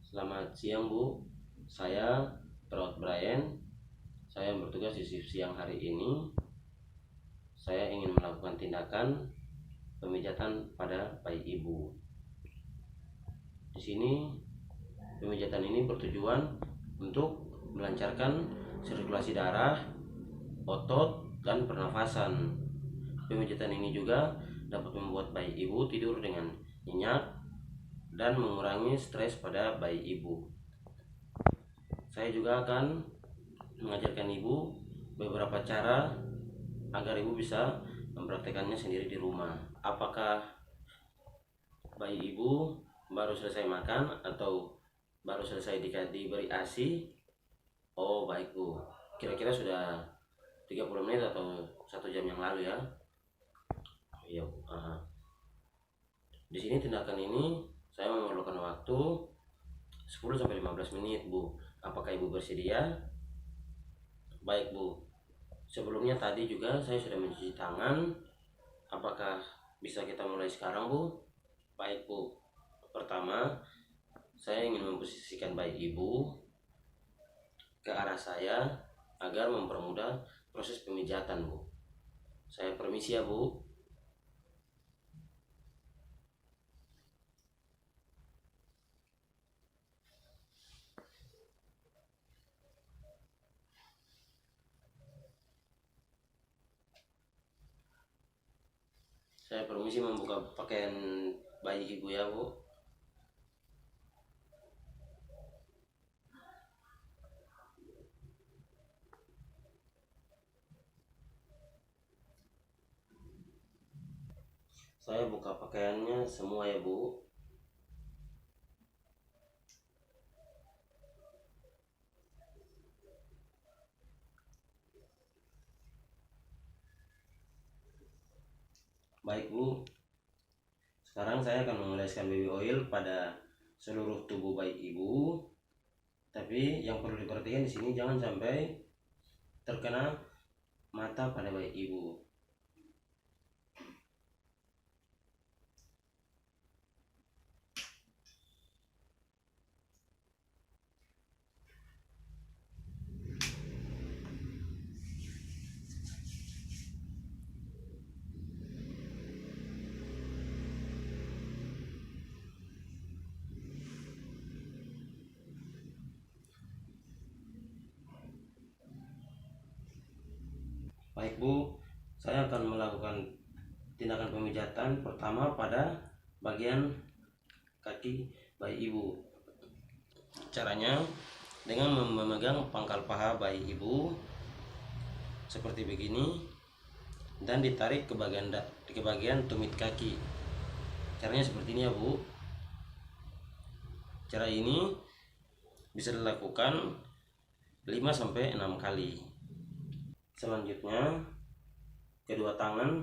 Selamat siang Bu, saya Perawat Brian. Saya bertugas di shift siang hari ini. Saya ingin melakukan tindakan pemijatan pada bayi ibu. Di sini pemijatan ini bertujuan untuk melancarkan sirkulasi darah, otot, dan pernafasan. Pemijatan ini juga dapat membuat bayi ibu tidur dengan nyenyak dan mengurangi stres pada bayi ibu. Saya juga akan mengajarkan ibu beberapa cara agar ibu bisa mempraktekannya sendiri di rumah. Apakah bayi ibu baru selesai makan atau baru selesai diberi ASI? Oh baik Bu, kira-kira sudah 30 menit atau 1 jam yang lalu ya. Iya Bu. Di sini tindakan ini saya memerlukan waktu 10-15 menit Bu. Apakah ibu bersedia? Baik Bu, sebelumnya tadi juga saya sudah mencuci tangan. Apakah bisa kita mulai sekarang Bu? Baik Bu, pertama saya ingin memposisikan bayi ibu ke arah saya agar mempermudah proses pemijatan Bu. Saya permisi ya Bu. Saya permisi membuka pakaian bayi ibu ya Bu. Saya buka pakaiannya semua ya Bu. Baik Bu, sekarang saya akan mengoleskan baby oil pada seluruh tubuh bayi ibu. Tapi yang perlu diperhatikan di sini jangan sampai terkena mata pada bayi ibu. Baik Bu, saya akan melakukan tindakan pemijatan pertama pada bagian kaki bayi ibu. Caranya dengan memegang pangkal paha bayi ibu seperti begini dan ditarik ke bagian tumit kaki. Caranya seperti ini ya Bu. Cara ini bisa dilakukan 5-6 kali. Selanjutnya, kedua tangan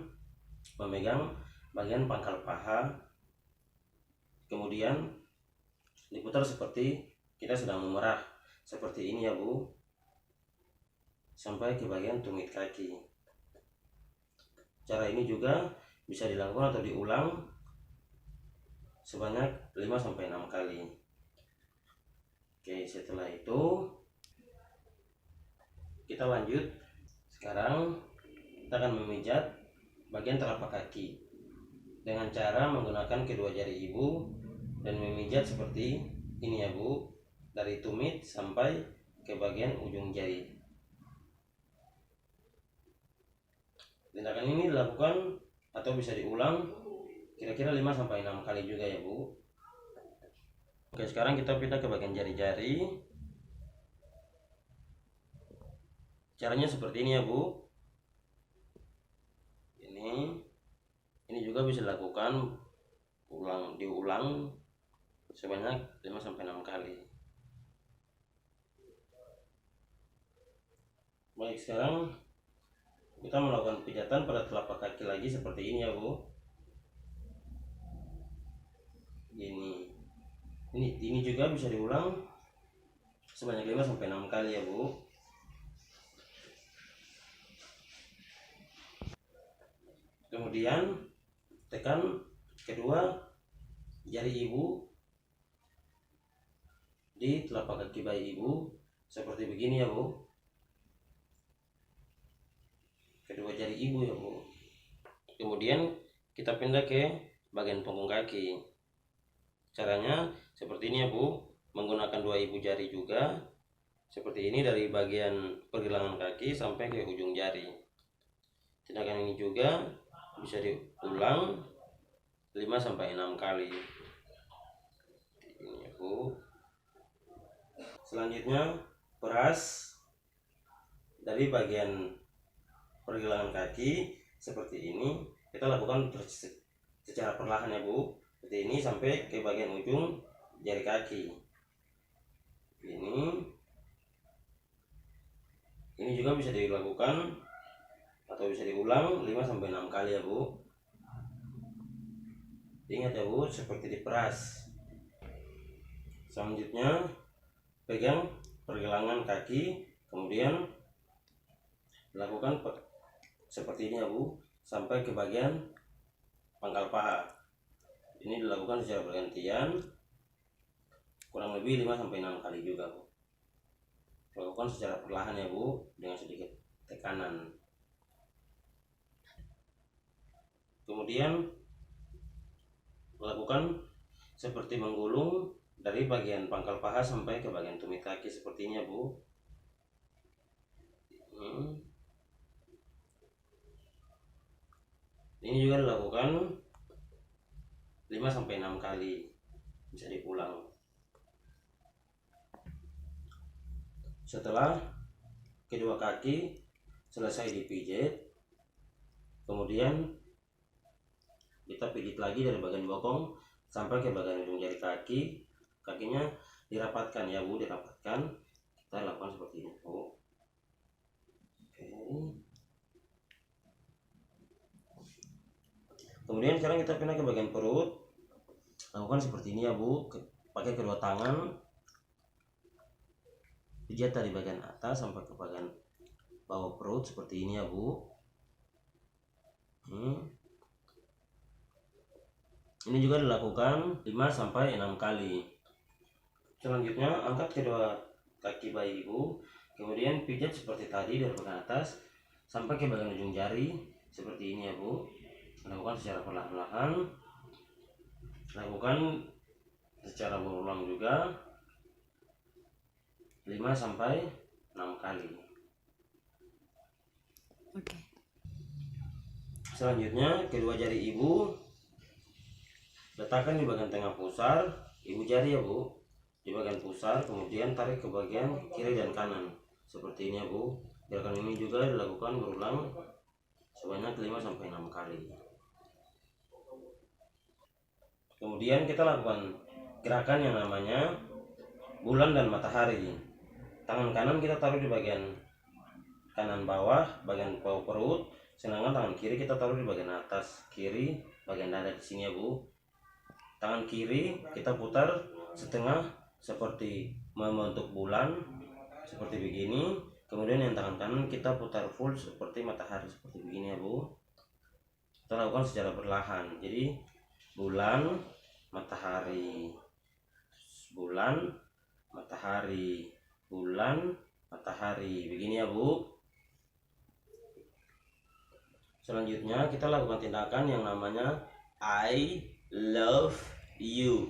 memegang bagian pangkal paha, kemudian diputar seperti kita sedang memerah, seperti ini ya Bu, sampai ke bagian tumit kaki. Cara ini juga bisa dilakukan atau diulang sebanyak 5-6 kali. Oke, setelah itu kita lanjut. Sekarang kita akan memijat bagian telapak kaki dengan cara menggunakan kedua jari ibu dan memijat seperti ini ya Bu, dari tumit sampai ke bagian ujung jari. Tindakan ini dilakukan atau bisa diulang kira-kira 5-6 kali juga ya Bu. Oke, sekarang kita pindah ke bagian jari-jari. Caranya seperti ini ya Bu. Ini juga bisa dilakukan diulang sebanyak 5-6 kali. Baik, sekarang kita melakukan pijatan pada telapak kaki lagi seperti ini ya Bu. Ini juga bisa diulang sebanyak 5-6 kali ya Bu. Kemudian tekan kedua jari ibu di telapak kaki bayi ibu seperti begini ya Bu. Kedua jari ibu ya Bu. Kemudian kita pindah ke bagian punggung kaki. Caranya seperti ini ya Bu, menggunakan 2 ibu jari juga. Seperti ini dari bagian pergelangan kaki sampai ke ujung jari. Tindakan ini juga bisa diulang 5-6 kali. Ini ya Bu. Selanjutnya peras dari bagian pergelangan kaki seperti ini. Kita lakukan secara perlahan ya Bu, seperti ini sampai ke bagian ujung jari kaki. Ini juga bisa dilakukan atau bisa diulang 5-6 kali ya Bu. Ingat ya Bu, seperti diperas. Selanjutnya pegang pergelangan kaki, kemudian lakukan seperti ini ya Bu, sampai ke bagian pangkal paha. Ini dilakukan secara bergantian kurang lebih 5-6 kali juga Bu. Lakukan secara perlahan ya Bu, dengan sedikit tekanan. Kemudian lakukan seperti menggulung dari bagian pangkal paha sampai ke bagian tumit kaki seperti ini ya Bu. Ini juga dilakukan 5-6 kali, bisa diulang. Setelah kedua kaki selesai dipijit, kemudian kita pijit lagi dari bagian bokong sampai ke bagian ujung jari kaki. Kakinya dirapatkan ya Bu, dirapatkan. Kita lakukan seperti ini Bu. Oke. Kemudian sekarang kita pindah ke bagian perut. Lakukan seperti ini ya Bu, pakai kedua tangan. Pijat dari bagian atas sampai ke bagian bawah perut seperti ini ya Bu. Ini juga dilakukan 5-6 kali. Selanjutnya angkat kedua kaki bayi ibu, kemudian pijat seperti tadi dari bagian atas sampai ke bagian ujung jari seperti ini ya Bu. Lakukan secara perlahan-lahan, lakukan secara berulang juga 5-6 kali. Oke. Selanjutnya kedua jari ibu letakkan di bagian tengah pusar ibu jari ya Bu, di bagian pusar, kemudian tarik ke bagian kiri dan kanan seperti ini ya Bu. Gerakan ini juga dilakukan berulang sebanyak 5-6 kali. Kemudian kita lakukan gerakan yang namanya bulan dan matahari. Tangan kanan kita taruh di bagian kanan bawah, bagian bawah perut, sedangkan tangan kiri kita taruh di bagian atas kiri, bagian dada di sini ya Bu. Tangan kiri kita putar setengah seperti membentuk bulan seperti begini. Kemudian yang tangan kanan kita putar full seperti matahari seperti begini ya Bu. Kita lakukan secara perlahan. Jadi bulan, matahari, bulan, matahari, bulan, matahari, begini ya Bu. Selanjutnya kita lakukan tindakan yang namanya I love you.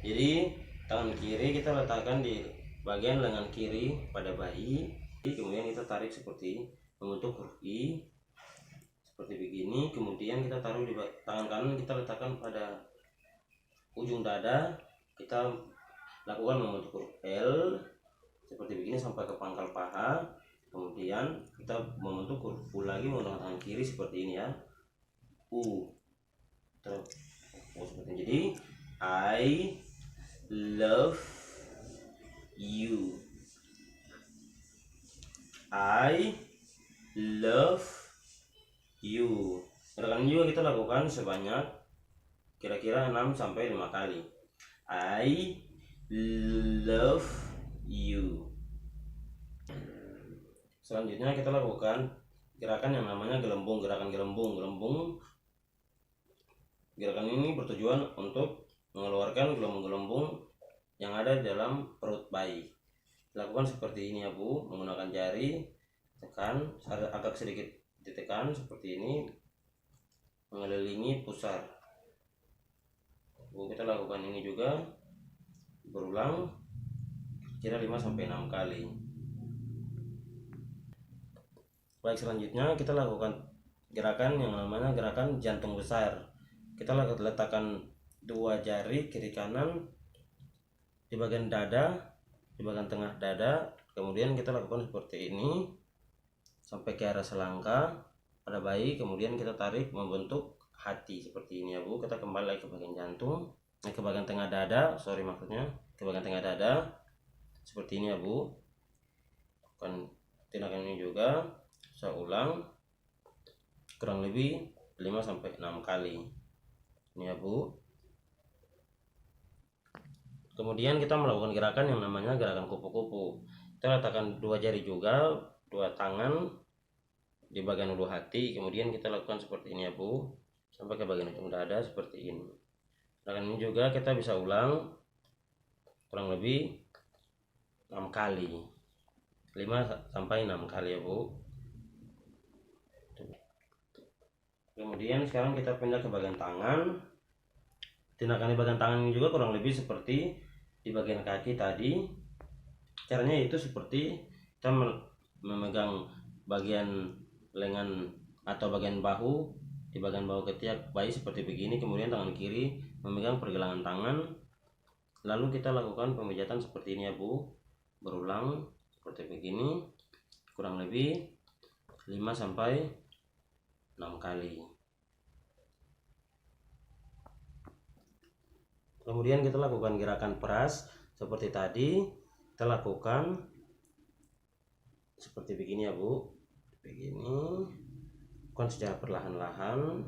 Jadi tangan kiri kita letakkan di bagian lengan kiri pada bayi, kemudian kita tarik seperti membentuk huruf I seperti begini. Kemudian kita taruh di tangan kanan, kita letakkan pada ujung dada, kita lakukan membentuk huruf L seperti begini sampai ke pangkal paha. Kemudian kita membentuk huruf U lagi menggunakan tangan kiri seperti ini ya, U. Terus seperti ini. Jadi I love you, I love you. Gerakan juga kita lakukan sebanyak kira-kira 6-5 kali. I love you. Selanjutnya kita lakukan gerakan yang namanya gelembung, gerakan gelembung. Gerakan ini bertujuan untuk mengeluarkan gelembung-gelembung yang ada di dalam perut bayi. Lakukan seperti ini ya Bu, menggunakan jari, tekan agak sedikit ditekan seperti ini, mengelilingi pusar. Bu, kita lakukan ini juga berulang kira 5-6 kali. Baik, selanjutnya kita lakukan gerakan yang namanya gerakan jantung besar. Kita letakkan dua jari kiri kanan di bagian dada, di bagian tengah dada, kemudian kita lakukan seperti ini sampai ke arah selangkah pada bayi, kemudian kita tarik membentuk hati seperti ini ya Bu. Kita kembali lagi ke bagian jantung, ke bagian tengah dada, ke bagian tengah dada seperti ini ya Bu. Lakukan tindakan ini juga, saya ulang kurang lebih 5-6 kali ini ya Bu. Kemudian kita melakukan gerakan yang namanya gerakan kupu-kupu. Kita letakkan dua jari juga, dua tangan di bagian ulu hati, kemudian kita lakukan seperti ini ya Bu, sampai ke bagian ujung dada seperti ini. Gerakan ini juga kita bisa ulang kurang lebih 6 kali, 5-6 kali ya Bu. Kemudian sekarang kita pindah ke bagian tangan. Tindakan di bagian tangan ini juga kurang lebih seperti di bagian kaki tadi. Caranya itu seperti kita memegang bagian lengan atau bagian bahu, di bagian bahu ketiak bayi seperti begini, kemudian tangan kiri memegang pergelangan tangan, lalu kita lakukan pemijatan seperti ini ya Bu, berulang seperti begini kurang lebih 5-6 kali. Kemudian kita lakukan gerakan peras seperti tadi. Kita lakukan seperti begini ya Bu, begini, lakukan secara perlahan-lahan.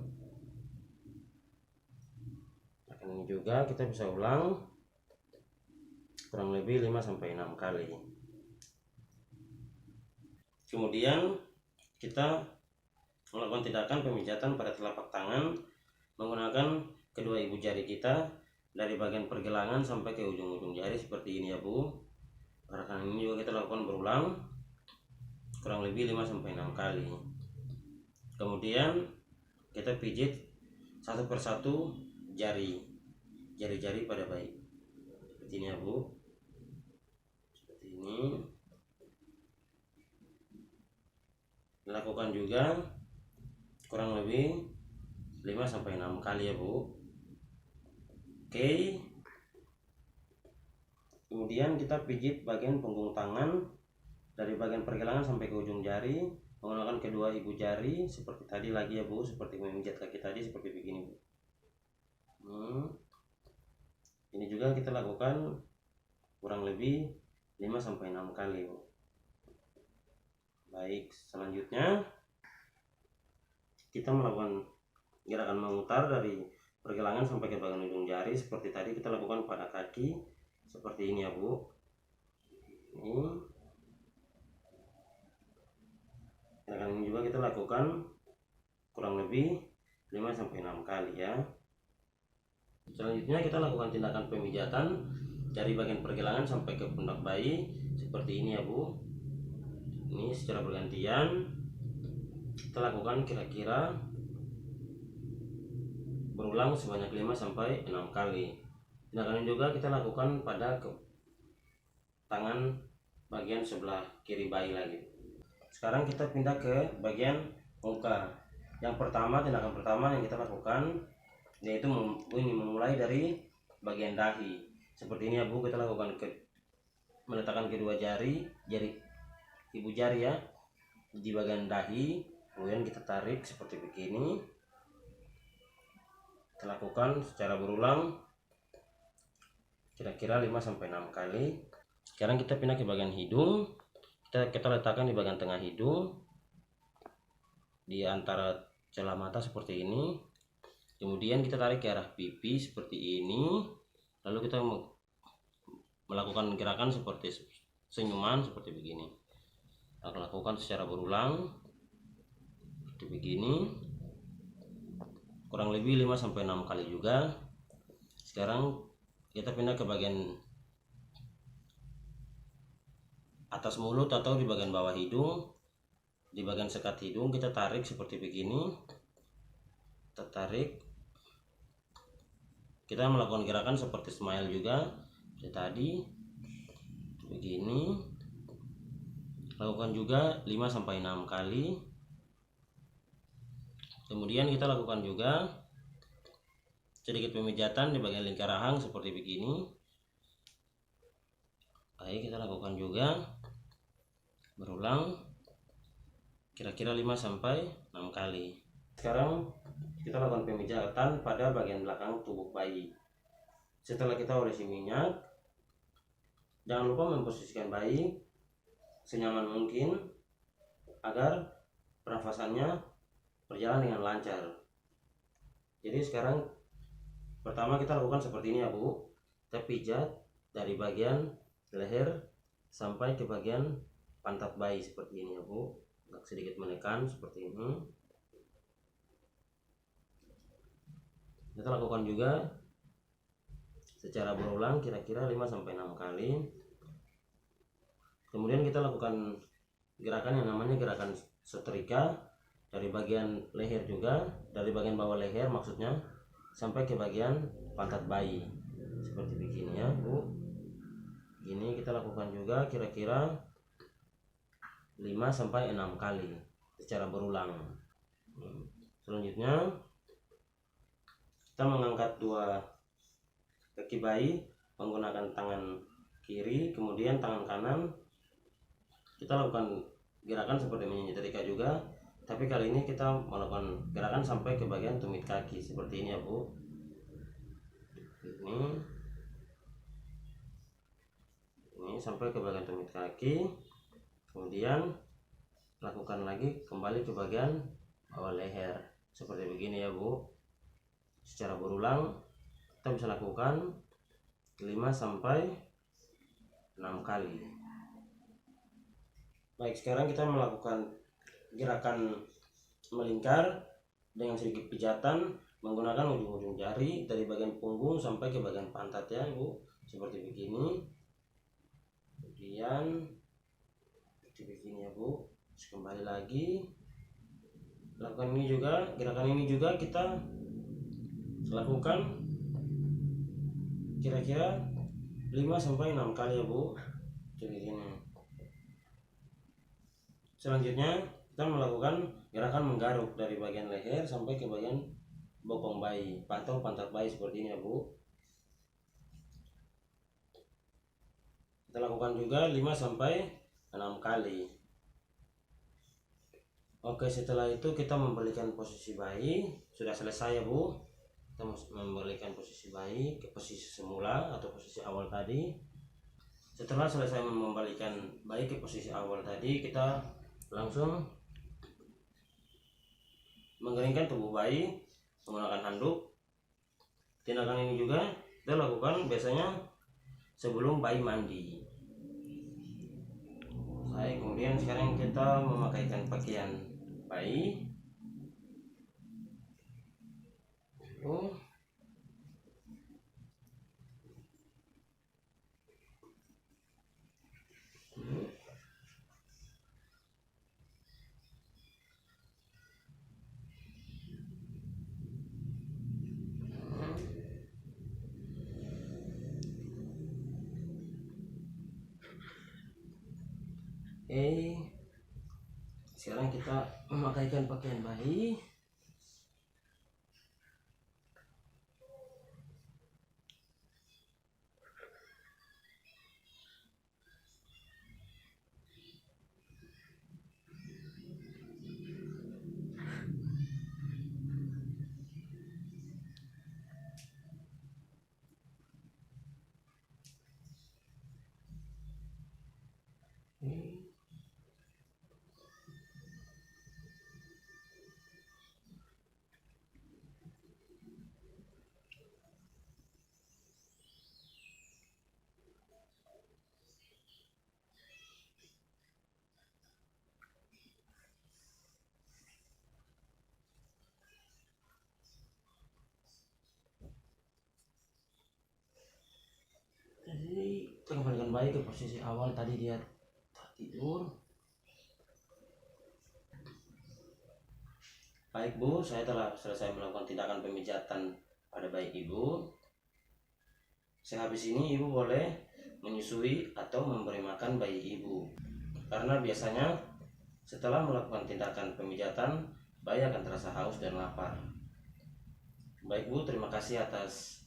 Akan ini juga kita bisa ulang kurang lebih 5-6 kali. Kemudian kita melakukan tindakan pemijatan pada telapak tangan menggunakan kedua ibu jari kita dari bagian pergelangan sampai ke ujung-ujung jari seperti ini ya Bu. Gerakan ini juga kita lakukan berulang kurang lebih 5-6 kali. Kemudian kita pijit satu persatu jari-jari pada bayi seperti ini ya Bu, seperti ini. Lakukan juga kurang lebih 5-6 kali ya Bu. Oke. Kemudian kita pijit bagian punggung tangan dari bagian pergelangan sampai ke ujung jari menggunakan kedua ibu jari seperti tadi lagi ya Bu, seperti memijat kaki tadi seperti begini Bu. Ini juga kita lakukan kurang lebih 5-6 kali Bu. Baik, selanjutnya kita melakukan gerakan memutar dari pergelangan sampai ke bagian ujung jari seperti tadi kita lakukan pada kaki seperti ini ya Bu. Ini gerakan ini juga kita lakukan kurang lebih 5-6 kali ya. Selanjutnya kita lakukan tindakan pemijatan dari bagian pergelangan sampai ke pundak bayi seperti ini ya Bu. Ini secara bergantian kita lakukan kira-kira berulang sebanyak 5-6 kali. Tindakan ini juga kita lakukan pada tangan bagian sebelah kiri bayi lagi. Sekarang kita pindah ke bagian muka. Yang pertama, tindakan pertama yang kita lakukan yaitu memulai dari bagian dahi. Seperti ini ya Bu, kita lakukan meletakkan kedua jari ibu jari ya di bagian dahi, kemudian kita tarik seperti begini. Kita lakukan secara berulang kira-kira 5-6 kali. Sekarang kita pindah ke bagian hidung. Kita letakkan di bagian tengah hidung, di antara celah mata seperti ini. Kemudian kita tarik ke arah pipi seperti ini. Lalu kita melakukan gerakan seperti senyuman seperti begini. Kita lakukan secara berulang seperti begini kurang lebih 5-6 kali juga. Sekarang kita pindah ke bagian atas mulut atau di bagian bawah hidung, di bagian sekat hidung kita tarik seperti begini. Kita tarik, kita melakukan gerakan seperti smile juga seperti tadi begini. Lakukan juga 5-6 kali. Kemudian kita lakukan juga sedikit pemijatan di bagian lingkar rahang seperti begini. Baik, kita lakukan juga berulang kira-kira 5-6 kali. Sekarang kita lakukan pemijatan pada bagian belakang tubuh bayi. Setelah kita olesi minyak, jangan lupa memposisikan bayi senyaman mungkin agar pernafasannya berjalan dengan lancar. Jadi sekarang pertama kita lakukan seperti ini ya Bu. Kita pijat dari bagian leher sampai ke bagian pantat bayi seperti ini ya Bu. Sedikit menekan seperti ini. Kita lakukan juga secara berulang kira-kira 5-6 kali. Kemudian kita lakukan gerakan yang namanya gerakan setrika dari bagian leher juga, dari bagian bawah leher maksudnya sampai ke bagian pantat bayi seperti begini ya Bu. Ini kita lakukan juga kira-kira 5-6 kali secara berulang. Selanjutnya kita mengangkat dua kaki bayi menggunakan tangan kiri, kemudian tangan kanan kita lakukan gerakan seperti menyetrika juga, tapi kali ini kita melakukan gerakan sampai ke bagian tumit kaki seperti ini ya Bu. Ini sampai ke bagian tumit kaki. Kemudian lakukan lagi kembali ke bagian bawah leher seperti begini ya Bu. Secara berulang kita bisa lakukan 5-6 kali. Baik, sekarang kita melakukan gerakan melingkar dengan sedikit pijatan menggunakan ujung-ujung jari dari bagian punggung sampai ke bagian pantat ya Bu, seperti begini. Kemudian seperti begini ya Bu. Terus kembali lagi lakukan ini juga, gerakan ini juga kita lakukan kira-kira 5-6 kali ya Bu. Jadi gini. Selanjutnya kita melakukan gerakan menggaruk dari bagian leher sampai ke bagian bokong bayi atau pantat bayi seperti ini ya Bu. Kita lakukan juga 5-6 kali. Oke, setelah itu kita membalikan posisi bayi. Sudah selesai ya Bu. Kita membalikan posisi bayi ke posisi semula atau posisi awal tadi. Setelah selesai membalikan bayi ke posisi awal tadi, kita langsung mengeringkan tubuh bayi menggunakan handuk. Tindakan ini juga kita lakukan biasanya sebelum bayi mandi. Kemudian sekarang kita memakaikan pakaian bayi. Sekarang kita memakaikan pakaian bayi. Jadi kita kembalikan bayi ke posisi awal tadi dia tidur. Baik Bu, saya telah selesai melakukan tindakan pemijatan pada bayi Ibu. Sehabis ini Ibu boleh menyusui atau memberi makan bayi Ibu. Karena biasanya setelah melakukan tindakan pemijatan, bayi akan terasa haus dan lapar. Baik Bu, terima kasih atas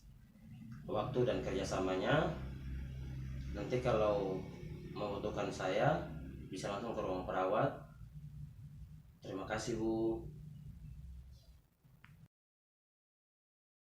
waktu dan kerjasamanya. Nanti kalau membutuhkan saya, bisa langsung ke ruang perawat. Terima kasih Bu.